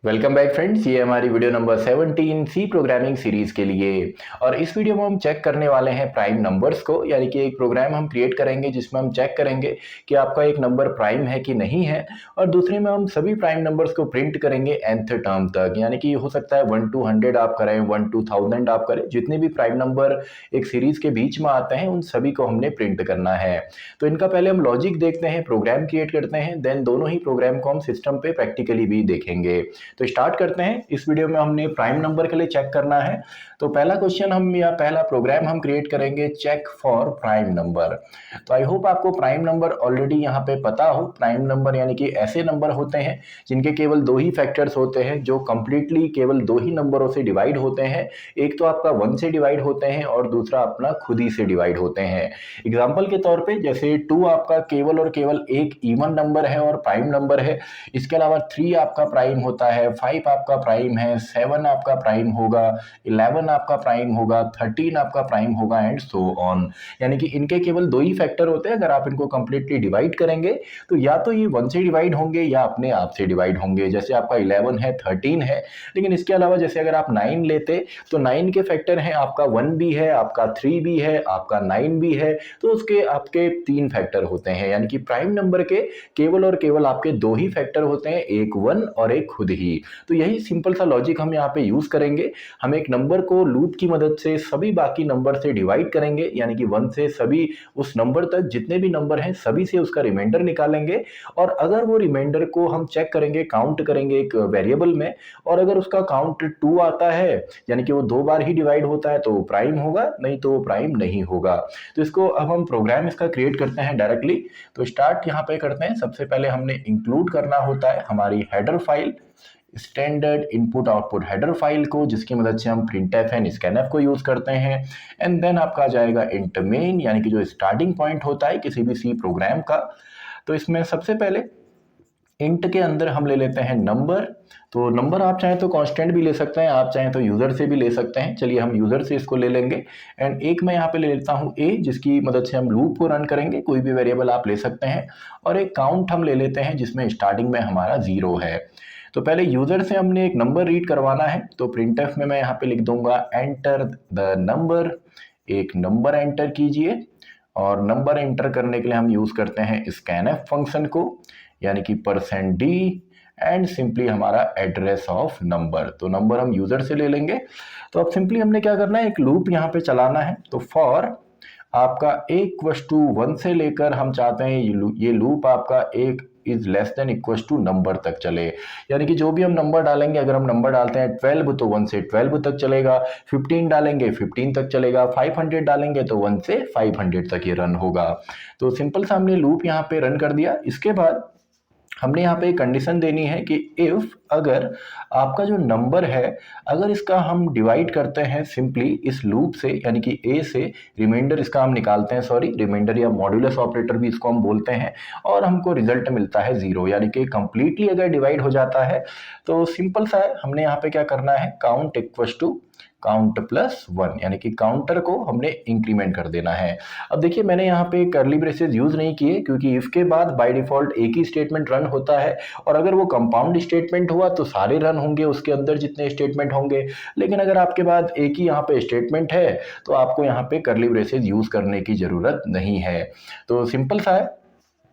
Welcome back friends, ये हमारी video number 17 C programming series के लिए। और इस वीडियो में हम चेक करने वाले हैं प्राइम नंबर्स को, यानी कि एक प्रोग्राम हम क्रिएट करेंगे जिसमें हम चेक करेंगे कि आपका एक नंबर प्राइम है कि नहीं है। और दूसरे में हम सभी प्राइम नंबर्स को प्रिंट करेंगे nth टर्म तक, यानी कि हो सकता है 1 to 100 आप करें, 1 to 1000 आप करें, जितने भी प्राइम नंबर एक सीरीज के बीच में आते हैं उन सभी को हमने प्रिंट करना है। तो इनका पहले हम लॉजिक देखते हैं, प्रोग्राम क्रिएट करते हैं, देन दोनों ही प्रोग्राम को हम सिस्टम पे प्रैक्टिकली भी देखेंगे। तो स्टार्ट करते हैं। इस वीडियो में हमने प्राइम नंबर के लिए चेक करना है। तो पहला क्वेश्चन हम या पहला प्रोग्राम हम क्रिएट करेंगे चेक फॉर प्राइम नंबर। तो आई होप आपको प्राइम नंबर ऑलरेडी यहाँ पे पता हो। प्राइम नंबर यानी कि ऐसे नंबर होते हैं जिनके केवल दो ही फैक्टर्स होते हैं, जो कंप्लीटली केवल दो ही नंबरों से डिवाइड होते हैं। एक तो आपका 1 से डिवाइड होते हैं और दूसरा अपना खुद ही से डिवाइड होते हैं। एग्जाम्पल के तौर पे जैसे 2 आपका केवल और केवल एक इवन नंबर है और प्राइम नंबर है। इसके अलावा 3 आपका प्राइम होता है, 5 आपका प्राइम है, 7 आपका प्राइम होगा, 11 आपका प्राइम होगा, 13 आपका प्राइम होगा एंड सो ऑन। यानी कि इनके केवल दो ही फैक्टर होते हैं। अगर आप इनको कंप्लीटली डिवाइड करेंगे तो या तो ये 1 से डिवाइड होंगे या अपने आप से डिवाइड होंगे। जैसे आपका 11 है, 13 है, लेकिन इसके अलावा जैसे अगर आप 9 लेते तो 9 के फैक्टर हैं, आपका 1 भी है, आपका 3 भी है, आपका 9 भी है, तो उसके आपके 3 फैक्टर होते हैं। यानी कि प्राइम नंबर के केवल और केवल आपके दो ही फैक्टर होते हैं, एक 1 और एक खुद ही। तो यही सिंपल सा लॉजिक हम यहाँ पे यूज करेंगे। हम एक नंबर को लूप की मदद से सभी बाकी नंबर से डिवाइड करेंगे, यानी कि 1 से सभी उस नंबर तक जितने भी नंबर हैं सभी से उसका रिमाइंडर निकालेंगे। और अगर वो रिमाइंडर को हम चेक करेंगे, काउंट करेंगे एक वेरिएबल में, और अगर उसका काउंट 2 आता है, यानी कि वो 2 बार ही डिवाइड होता है, तो वो प्राइम होगा, नहीं तो वो प्राइम नहीं होगा। तो इसको अब हम प्रोग्राम इसका क्रिएट करते हैं डायरेक्टली। तो स्टार्ट यहाँ पे करते हैं। सबसे पहले हमने इंक्लूड करना होता है हमारी header file, standard input output header file को, जिसकी मदद से हम प्रिंटफ एंड स्कैनफ को यूज करते हैं। एंड देन आपका आ जाएगा इंट मेन, यानी कि जो स्टार्टिंग पॉइंट होता है किसी भी सी प्रोग्राम का। तो इसमें सबसे पहले इंट के अंदर हम ले लेते हैं नंबर। तो नंबर आप चाहें तो कांस्टेंट भी ले सकते हैं, आप चाहें तो यूजर से भी ले सकते हैं। चलिए हम यूजर से इसको ले लेंगे। एंड एक मैं यहाँ पे ले लेता हूँ ए, जिसकी मदद से हम लूप को रन करेंगे। कोई भी वेरिएबल आप ले सकते हैं। और एक काउंट हम ले लेते हैं जिसमें स्टार्टिंग में हमारा 0 है। तो पहले यूजर से हमने एक नंबर रीड करवाना है। तो प्रिंटफ में मैं यहाँ पे लिख दूंगा एंटर द नंबर। एक नंबर एंटर कीजिए। और नंबर एंटर करने के लिए हम यूज करते हैं स्कैनफ फंक्शन को, यानी कि %d एंड सिंपली हमारा एड्रेस ऑफ नंबर। तो नंबर हम यूजर से ले लेंगे। तो अब सिंपली हमने क्या करना है, एक लूप यहाँ पे चलाना है। तो फॉर आपका a=1 से लेकर हम चाहते हैं ये लूप आपका एक is less than equal to number तक चले। यानी कि जो भी हम नंबर डालेंगे, अगर हम नंबर डालते हैं 12 तो 1 से 12 तक चलेगा, 15 डालेंगे 15 तक चलेगा, 500 डालेंगे तो 1 से 500 तक ये रन होगा। तो सिंपल सा हमने लूप यहाँ पे रन कर दिया। इसके बाद हमने यहाँ पे एक कंडीशन देनी है कि इफ अगर आपका जो नंबर है, अगर इसका हम डिवाइड करते हैं सिंपली इस लूप से, यानी कि ए से, रिमाइंडर इसका हम निकालते हैं, सॉरी रिमाइंडर या मॉड्यूलस ऑपरेटर भी इसको हम बोलते हैं, और हमको रिजल्ट मिलता है 0, यानी कि कंप्लीटली अगर डिवाइड हो जाता है तो सिंपल सा है, हमने यहाँ पे क्या करना है, काउंट इक्वल टू काउंट +1, यानी कि काउंटर को हमने इंक्रीमेंट कर देना है। अब देखिए मैंने यहाँ पे कर्ली ब्रेसेस यूज नहीं किए, क्योंकि इफ के बाद बाय डिफॉल्ट एक ही स्टेटमेंट रन होता है, और अगर वो कंपाउंड स्टेटमेंट हुआ तो सारे रन होंगे उसके अंदर जितने स्टेटमेंट होंगे। लेकिन अगर आपके पास एक ही यहाँ पे स्टेटमेंट है तो आपको यहाँ पे कर्ली ब्रेसेस यूज करने की जरूरत नहीं है। तो सिंपल सा है।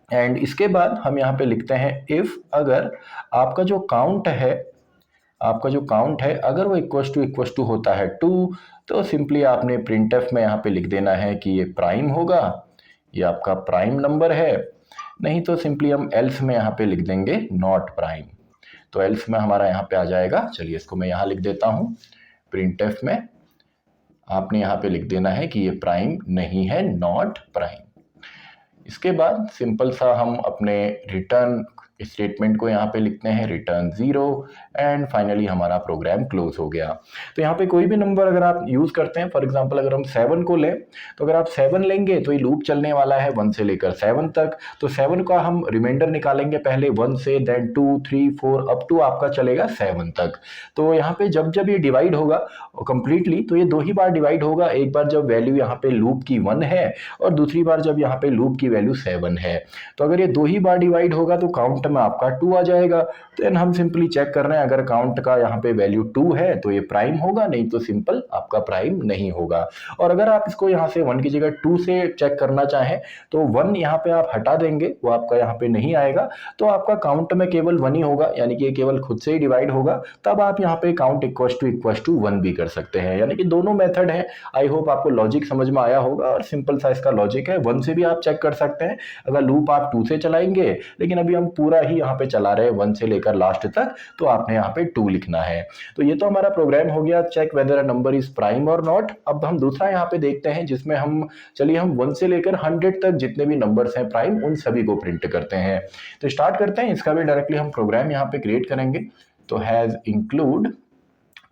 एंड इसके बाद हम यहाँ पे लिखते हैं इफ अगर आपका जो काउंट है अगर वो इक्वल टू होता है 2, तो सिंपली आपने प्रिंटफ में यहाँ पे लिख देना है कि ये प्राइम होगा, ये आपका प्राइम नंबर है। नहीं तो सिंपली हम एल्स में यहाँ पे लिख देंगे नॉट प्राइम। तो एल्स में हमारा यहाँ पे आ जाएगा। चलिए इसको मैं यहाँ लिख देता हूँ। प्रिंटफ में आपने यहाँ पे लिख देना है कि ये प्राइम नहीं है, नॉट प्राइम। इसके बाद सिंपल सा हम अपने रिटर्न स्टेटमेंट को यहाँ पे लिखते हैं रिटर्न 0, एंड फाइनली हमारा प्रोग्राम क्लोज हो गया। तो यहाँ पे कोई भी नंबर अगर आप यूज करते हैं, फॉर एग्जांपल अगर हम 7 को लें, तो अगर आप 7 लेंगे तो ये लूप चलने वाला है 1 से लेकर 7 तक। तो 7 का हम रिमाइंडर निकालेंगे पहले 1 से, देन 2 3 4 अप टू आपका चलेगा 7 तक। तो यहाँ पे जब जब ये डिवाइड होगा कंप्लीटली, तो ये दो ही बार डिवाइड होगा। एक बार जब वैल्यू यहाँ पे लूप की 1 है, और दूसरी बार जब यहाँ पे लूप की वैल्यू 7 है। तो अगर ये दो ही बार डिवाइड होगा तो काउंट में आपका 2 आ जाएगा। देन हम सिंपली चेक कर रहे हैं, अगर काउंट का यहाँ पे वैल्यू 2 है तो ये प्राइम होगा, नहीं तो सिंपल आपका प्राइम नहीं होगा। और अगर आप इसको यहाँ से 1 की जगह 2 से चेक करना चाहें तो 1 यहाँ पे आप हटा देंगे, वो आपका यहाँ पे नहीं आएगा, तो आपका काउंट में केवल 1 ही होगा, यानी कि ये केवल खुद से ही डिवाइड होगा। तब आप यहाँ पे काउंट इक्वल टू 1 भी कर सकते हैं, यानी कि दोनों मेथड है। आई होप आपको लॉजिक समझ में आया होगा, और सिंपल सा इसका लॉजिक है। 1 से भी आप चेक कर सकते हैं अगर लूप आप 2 से चलाएंगे, लेकिन अभी हम पूरा ही यहाँ पे चला रहे हैं 1 से लेकर लास्ट तक, तो आपने यहाँ पे 2 लिखना है। तो ये तो हमारा प्रोग्राम हो गया, check whether a number is prime और नॉट। अब हम दूसरा यहाँ पे देखते हैं, जिसमें हम 1 से लेकर 100 तक जितने भी नंबर्स हैं प्राइम, उन सभी को प्रिंट करते हैं। तो स्टार्ट करते हैं, इसका भी डायरेक्टली हम प्रोग्राम यहाँ पे क्रिएट करेंगे। तो has include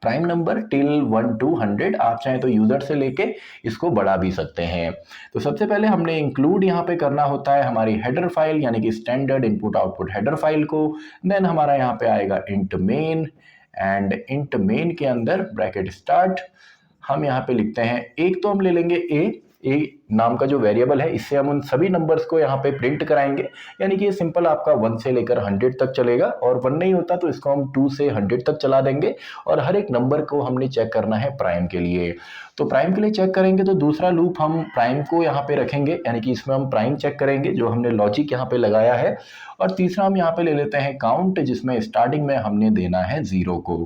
prime number till 1 to 100। आप चाहें तो यूजर से लेके इसको बढ़ा भी सकते हैं। तो सबसे पहले हमने इंक्लूड यहाँ पे करना होता है हमारी हेडर फाइल, यानी कि standard input output header file को। देन हमारा यहाँ पे आएगा int main, and int main के अंदर ब्रैकेट स्टार्ट, हम यहाँ पे लिखते हैं एक, तो हम ले लेंगे ए नाम का जो वेरिएबल है, इससे हम उन सभी नंबर्स को यहाँ पे प्रिंट कराएंगे, यानी कि ये सिंपल आपका 1 से लेकर 100 तक चलेगा, और 1 नहीं होता तो इसको हम 2 से 100 तक चला देंगे, और हर एक नंबर को हमने चेक करना है प्राइम के लिए। तो प्राइम के लिए चेक करेंगे तो दूसरा लूप हम प्राइम को यहाँ पे रखेंगे, यानी कि इसमें हम प्राइम चेक करेंगे जो हमने लॉजिक यहाँ पे लगाया है। और तीसरा हम यहाँ पे ले लेते हैं काउंट, जिसमें स्टार्टिंग में हमने देना है 0 को।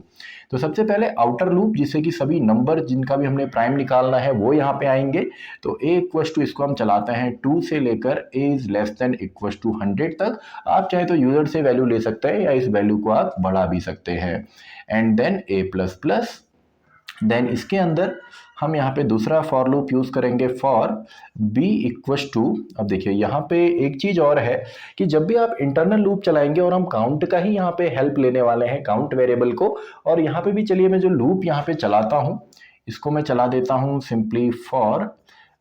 तो सबसे पहले आउटर लूप, जिससे कि सभी नंबर जिनका भी हमने प्राइम निकालना है वो यहाँ पे आएंगे। तो a इक्वस टू, इसको हम चलाते हैं 2 से लेकर a is less than equals to 100 तक। आप चाहे तो यूजर से वैल्यू ले सकते हैं, या इस वैल्यू को आप बढ़ा भी सकते हैं। And then a plus plus, then इसके अंदर हम यहाँ पे दूसरा फॉर लूप यूज करेंगे, फॉर b इक्वस टू। अब देखिए यहाँ पे एक चीज और है कि जब भी आप इंटरनल लूप चलाएंगे, और हम काउंट का ही यहाँ पे हेल्प लेने वाले हैं, काउंट वेरिएबल को। और यहाँ पे भी चलिए मैं जो लूप यहाँ पे चलाता हूँ, इसको मैं चला देता हूँ simply for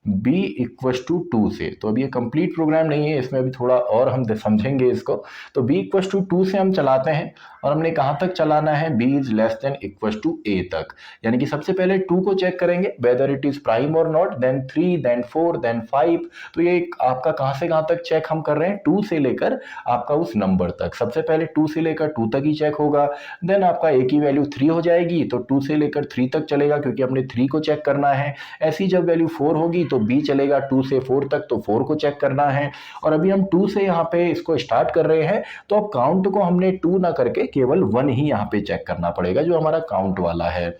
b equals to 2 से। तो अब ये कंप्लीट प्रोग्राम नहीं है, इसमें अभी थोड़ा और हम समझेंगे इसको। तो b इक्वस टू 2 से हम चलाते हैं, और हमने कहाँ तक चलाना है, b is less than equals to a तक। यानी कि सबसे पहले 2 को चेक करेंगे वेदर इट इज प्राइम और नॉट, देन 3, देन 4, देन 5। तो ये आपका कहाँ से कहाँ तक चेक हम कर रहे हैं, 2 से लेकर आपका उस नंबर तक। सबसे पहले 2 से लेकर 2 तक ही चेक होगा, देन आपका a की वैल्यू 3 हो जाएगी, तो 2 से लेकर 3 तक चलेगा, क्योंकि हमने 3 को चेक करना है। ऐसी जब वैल्यू 4 होगी तो b चलेगा 2 से 4 तक, तो 4 को चेक करना है। और अभी हम 2 से यहाँ पे इसको स्टार्ट कर रहे हैं, तो अब काउंट को हमने 2 ना करके केवल 1 ही यहाँ पे चेक करना पड़ेगा, जो हमारा काउंट वाला है।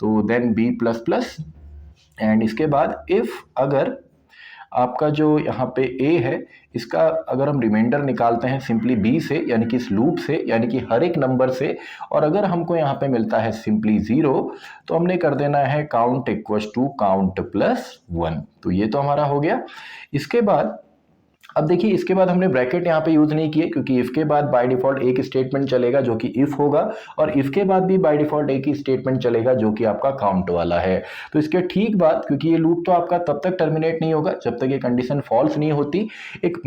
तो then b plus plus, and इसके बाद इफ, अगर आपका जो यहाँ पे a है, इसका अगर हम रिमाइंडर निकालते हैं सिंपली b से, यानी कि इस लूप से, यानी कि हर एक नंबर से, और अगर हमको यहाँ पे मिलता है सिंपली 0, तो हमने कर देना है count equals to count plus 1। तो ये तो हमारा हो गया। इसके बाद अब देखिए, इसके बाद हमने ब्रैकेट यहाँ पे यूज नहीं किए, क्योंकि इफ के बाद बाय डिफॉल्ट एक स्टेटमेंट चलेगा जो कि इफ होगा, और इफ के बाद भी बाय डिफॉल्ट एक ही स्टेटमेंट चलेगा जो कि आपका काउंट वाला है। तो इसके ठीक बाद, क्योंकि ये लूप तो आपका तब तक टर्मिनेट नहीं होगा जब तक ये कंडीशन फॉल्स नहीं होती, एक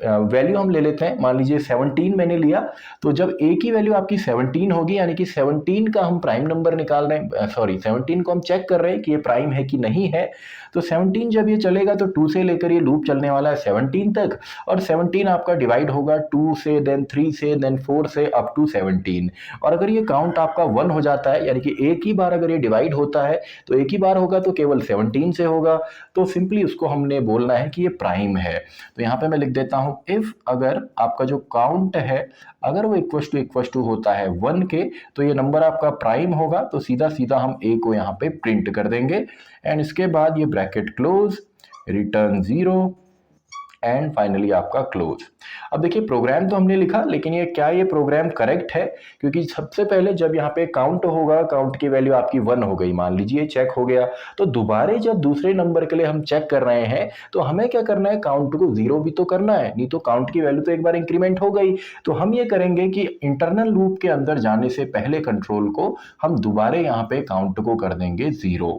वैल्यू हम ले लेते हैं। मान लीजिए 17 मैंने लिया, तो जब a की वैल्यू आपकी 17 होगी, यानी कि 17 का हम प्राइम नंबर निकाल रहे हैं, 17 को हम चेक कर रहे हैं कि ये प्राइम है कि नहीं है। तो 17 जब ये चलेगा तो 2 से लेकर ये लूप चलने वाला है 17 तक, और 17 आपका डिवाइड होगा 2 से, देन 3 से, देन 4 से, अप टू 17। और अगर ये काउंट आपका 1 हो जाता है, यानी कि एक ही बार अगर ये डिवाइड होता है, तो एक ही बार होगा तो केवल 17 से होगा, तो सिंपली उसको हमने बोलना है कि ये प्राइम है। तो यहाँ पे मैं लिख देता हूँ इफ, अगर आपका जो काउंट है, अगर वो इक्वस टू होता है 1 के, तो ये नंबर आपका प्राइम होगा। तो सीधा सीधा हम a को यहाँ पे प्रिंट कर देंगे, एंड इसके बाद ये bracket close, return 0, and finally आपका क्लोज। अब देखिए, प्रोग्राम तो हमने लिखा, लेकिन ये प्रोग्राम करेक्ट है? क्योंकि सबसे पहले जब यहाँ पे काउंट होगा, काउंट की वैल्यू आपकी 1 हो गई, मान लीजिए चेक हो गया, तो दोबारा जब दूसरे नंबर के लिए हम चेक कर रहे हैं, तो हमें क्या करना है, काउंट को 0 भी तो करना है, नहीं तो काउंट की वैल्यू तो एक बार इंक्रीमेंट हो गई। तो हम ये करेंगे कि इंटरनल लूप के अंदर जाने से पहले कंट्रोल को हम दोबारा यहाँ पे काउंट को कर देंगे 0।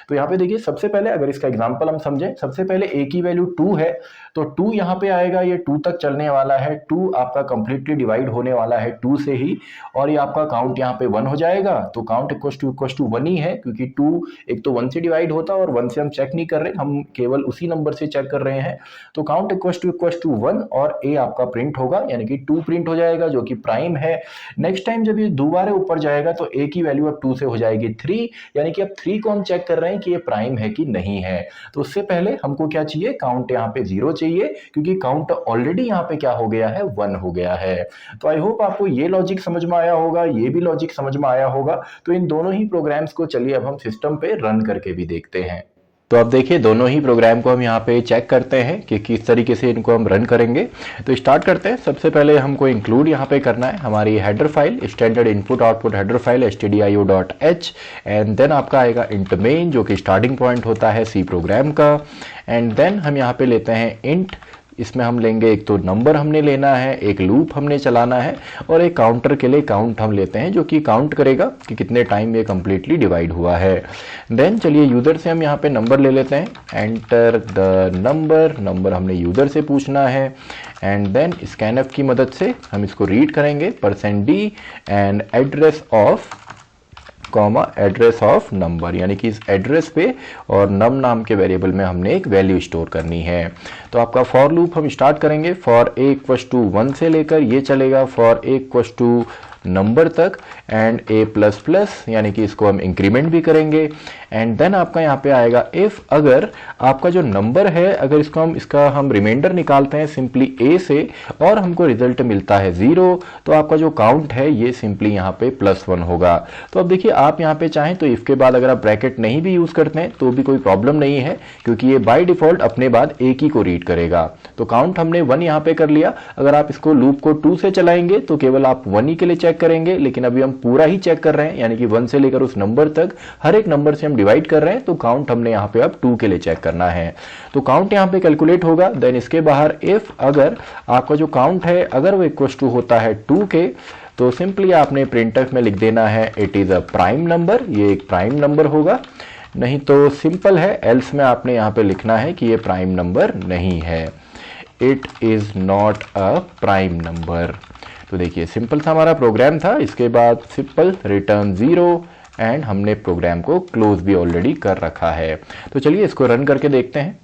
तो यहाँ पे देखिए, सबसे पहले अगर इसका एग्जाम्पल हम समझें, सबसे पहले a की वैल्यू 2 है, तो 2 यहाँ पे आएगा, ये 2 तक चलने वाला है, 2 आपका कंप्लीटली डिवाइड होने वाला है 2 से ही, और ये आपका काउंट यहाँ पे 1 हो जाएगा। तो काउंट इक्वल टू 1 ही है, क्योंकि 2 एक तो 1 से डिवाइड होता है और 1 से हम चेक नहीं कर रहे, हम केवल उसी नंबर से चेक कर रहे हैं। तो काउंट इक्वल टू 1 और ए आपका प्रिंट होगा, यानी कि 2 प्रिंट हो जाएगा जो कि प्राइम है। नेक्स्ट टाइम जब ये दोबारा ऊपर जाएगा तो ए की वैल्यू अब 2 से हो जाएगी 3, यानी कि अब 3 को हम चेक कर रहे हैं कि ये प्राइम है कि नहीं है। तो उससे पहले हमको क्या चाहिए, काउंट यहाँ पे 0 चाहिए, क्योंकि काउंट ऑलरेडी यहाँ पे क्या हो गया है, 1 हो गया है। तो आई होप आपको ये लॉजिक समझ में आया होगा, ये भी लॉजिक समझ में आया होगा। तो इन दोनों ही प्रोग्राम्स को चलिए अब हम सिस्टम पे रन करके भी देखते हैं। तो अब देखिए दोनों ही प्रोग्राम को हम यहाँ पे चेक करते हैं कि किस तरीके से इनको हम रन करेंगे। तो स्टार्ट करते हैं। सबसे पहले हमको इंक्लूड यहाँ पे करना है हमारी header file, standard input output header file stdio.h, and then आपका आएगा इंट मेन जो कि स्टार्टिंग पॉइंट होता है सी प्रोग्राम का। एंड देन हम यहाँ पे लेते हैं इंट, इसमें हम लेंगे एक तो नंबर हमने लेना है, एक लूप हमने चलाना है, और एक काउंटर के लिए काउंट हम लेते हैं जो कि काउंट करेगा कि कितने टाइम ये कंप्लीटली डिवाइड हुआ है। देन चलिए यूज़र से हम यहाँ पे नंबर ले लेते हैं, एंटर द नंबर हमने यूज़र से पूछना है। एंड देन स्कैनफ की मदद से हम इसको रीड करेंगे %d and address of number, यानी कि इस एड्रेस पे और नम नाम के वेरिएबल में हमने एक वैल्यू स्टोर करनी है। तो आपका फॉर लूप हम स्टार्ट करेंगे फॉर a = 1 से लेकर ये चलेगा फॉर a = नंबर तक एंड a++, यानी कि इसको हम इंक्रीमेंट भी करेंगे। एंड देन आपका यहाँ पे आएगा इफ अगर आपका जो नंबर है, अगर इसका हम रिमाइंडर निकालते हैं सिंपली a से और हमको रिजल्ट मिलता है 0, तो आपका जो काउंट है ये सिंपली यहाँ पे +1 होगा। तो अब देखिए आप यहाँ पे चाहें तो इफ के बाद अगर आप ब्रैकेट नहीं भी यूज करते हैं तो भी कोई प्रॉब्लम नहीं है, क्योंकि ये बाय डिफॉल्ट अपने बाद एक ही को रीड करेगा। तो काउंट हमने 1 यहाँ पे कर लिया। अगर आप इसको लूप को 2 से चलाएंगे तो केवल आप 1 ही के लिए चेक करेंगे, लेकिन अभी हम पूरा ही चेक कर रहे हैं, यानी कि 1 से लेकर उस नंबर तक हर एक नंबर से हम डिवाइड कर रहे हैं। तो काउंट हमने यहाँ पे अब 2 के लिए चेक करना है। तो काउंट यहाँ पे कैलकुलेट होगा। देन इसके बाहर इफ अगर आपका जो काउंट है अगर वो इक्वल टू होता है 2 के, तो सिंपली आपने प्रिंटफ में लिख देना है it is a prime number, ये एक प्राइम नंबर होगा। नहीं तो सिंपल है, एल्स में आपने यहाँ पे लिखना है कि ये प्राइम नंबर नहीं है, it is not a prime number. तो देखिए सिंपल सा हमारा प्रोग्राम था। इसके बाद सिंपल रिटर्न 0 एंड हमने प्रोग्राम को क्लोज भी ऑलरेडी कर रखा है। तो चलिए इसको रन करके देखते हैं।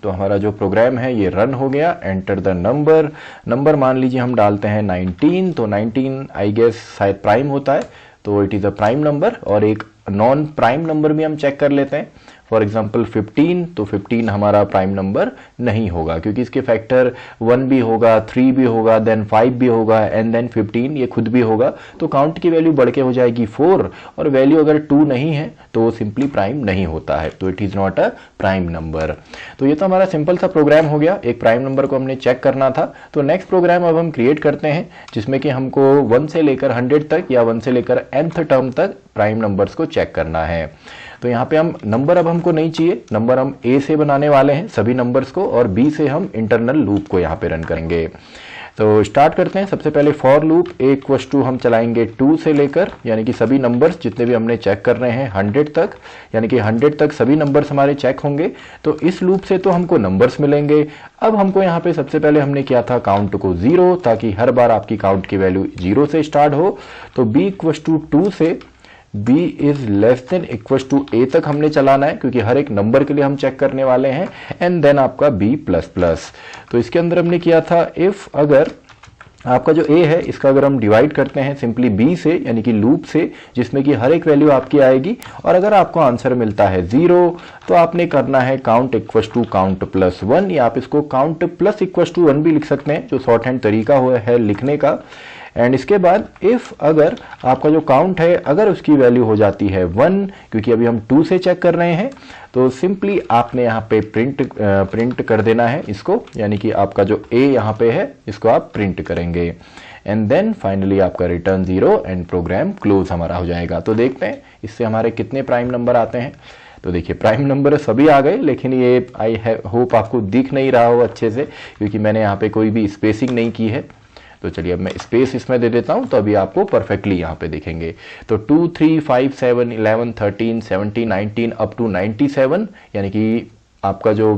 तो हमारा जो प्रोग्राम है ये रन हो गया। एंटर द नंबर मान लीजिए हम डालते हैं 19, तो 19 आई गेस शायद प्राइम होता है, तो it is a prime number. और एक नॉन प्राइम नंबर भी हम चेक कर लेते हैं, फॉर एग्जाम्पल 15, तो 15 हमारा प्राइम नंबर नहीं होगा, क्योंकि इसके फैक्टर 1 भी होगा, 3 भी होगा, देन 5 भी होगा एंड देन 15 ये खुद भी होगा। तो काउंट की वैल्यू बढ़ के हो जाएगी 4, और वैल्यू अगर 2 नहीं है तो वो सिंपली प्राइम नहीं होता है, तो it is not a prime number. तो ये तो हमारा सिंपल सा प्रोग्राम हो गया, एक प्राइम नंबर को हमने चेक करना था। तो नेक्स्ट प्रोग्राम अब हम क्रिएट करते हैं जिसमें कि हमको 1 से लेकर 100 तक या 1 से लेकर nth टर्म तक प्राइम नंबर्स को चेक करना है। तो यहाँ पे हम नंबर अब हमको नहीं चाहिए, नंबर हम a से बनाने वाले हैं सभी नंबर्स को, और b से हम इंटरनल लूप को यहाँ पे रन करेंगे। तो स्टार्ट करते हैं। सबसे पहले फॉर लूप a = हम चलाएंगे 2 से लेकर, यानी कि सभी नंबर्स जितने भी हमने चेक कर रहे हैं 100 तक, यानी कि 100 तक सभी नंबर्स हमारे चेक होंगे। तो इस लूप से तो हमको नंबर्स मिलेंगे। अब हमको यहाँ पे सबसे पहले हमने किया था काउंट को 0, ताकि हर बार आपकी काउंट की वैल्यू 0 से स्टार्ट हो। तो b = 2 से b > a तक हमने चलाना है, क्योंकि हर एक नंबर के लिए हम चेक करने वाले हैं। एंड देन आपका b++। तो इसके अंदर हमने किया था इफ अगर आपका जो a है इसका अगर हम डिवाइड करते हैं सिंपली b से, यानी कि लूप से, जिसमें कि हर एक वैल्यू आपकी आएगी, और अगर आपको आंसर मिलता है 0, तो आपने करना है काउंट = काउंट +1, या आप इसको काउंट +=1 भी लिख सकते हैं, जो शॉर्ट हैंड तरीका है लिखने का। एंड इसके बाद इफ अगर आपका जो काउंट है अगर उसकी वैल्यू हो जाती है 1, क्योंकि अभी हम 2 से चेक कर रहे हैं, तो सिंपली आपने यहाँ पे प्रिंट कर देना है इसको, यानी कि आपका जो a यहाँ पे है इसको आप प्रिंट करेंगे। एंड देन फाइनली आपका रिटर्न 0 एंड प्रोग्राम क्लोज हमारा हो जाएगा। तो देखते हैं इससे हमारे कितने प्राइम नंबर आते हैं। तो देखिए प्राइम नंबर सभी आ गए, लेकिन ये आई होप आपको दिख नहीं रहा हो अच्छे से, क्योंकि मैंने यहाँ पे कोई भी स्पेसिंग नहीं की है। तो चलिए अब मैं स्पेस इसमें दे देता हूं, तो अभी आपको परफेक्टली यहाँ पे दिखेंगे। तो 2, 3, 5, 7, 11, 13, 17, 19 अप टू 97, यानी कि आपका जो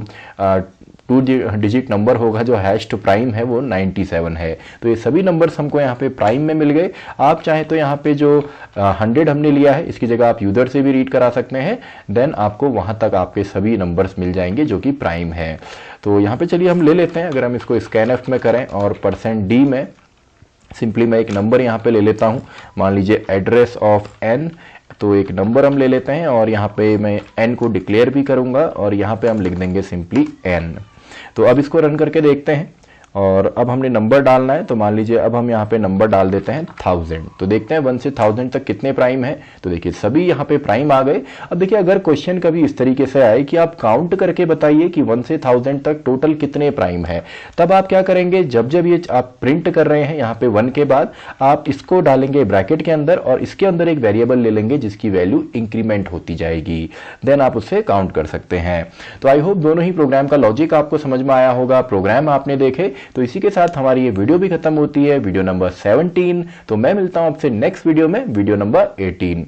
2 डिजिट नंबर होगा जो हैश टू प्राइम है वो 97 है। तो ये सभी नंबर्स हमको यहाँ पे प्राइम में मिल गए। आप चाहे तो यहाँ पे जो 100 हमने लिया है इसकी जगह आप यूजर से भी रीड करा सकते हैं, देन आपको वहाँ तक आपके सभी नंबर्स मिल जाएंगे जो कि प्राइम है। तो यहाँ पे चलिए हम ले लेते हैं, अगर हम इसको स्कैनएफ में करें और %d में सिंपली मैं एक नंबर यहाँ पे ले लेता हूँ, मान लीजिए एड्रेस ऑफ n, तो एक नंबर हम ले लेते हैं और यहाँ पे मैं n को डिक्लेयर भी करूँगा और यहाँ पे हम लिख देंगे सिंपली n। तो अब इसको रन करके देखते हैं और अब हमने नंबर डालना है, तो मान लीजिए अब हम यहाँ पे नंबर डाल देते हैं 1000। तो देखते हैं 1 से 1000 तक कितने प्राइम है। तो देखिए सभी यहाँ पे प्राइम आ गए। अब देखिए अगर क्वेश्चन कभी इस तरीके से आए कि आप काउंट करके बताइए कि 1 से 1000 तक टोटल कितने प्राइम है, तब आप क्या करेंगे, जब जब ये आप प्रिंट कर रहे हैं यहाँ पे 1 के बाद आप इसको डालेंगे ब्रैकेट के अंदर और इसके अंदर एक वेरिएबल ले लेंगे जिसकी वैल्यू इंक्रीमेंट होती जाएगी, देन आप उससे काउंट कर सकते हैं। तो आई होप दोनों ही प्रोग्राम का लॉजिक आपको समझ में आया होगा, प्रोग्राम आपने देखे। तो इसी के साथ हमारी ये वीडियो भी खत्म होती है, वीडियो नंबर 17। तो मैं मिलता हूं आपसे नेक्स्ट वीडियो में, वीडियो नंबर 18।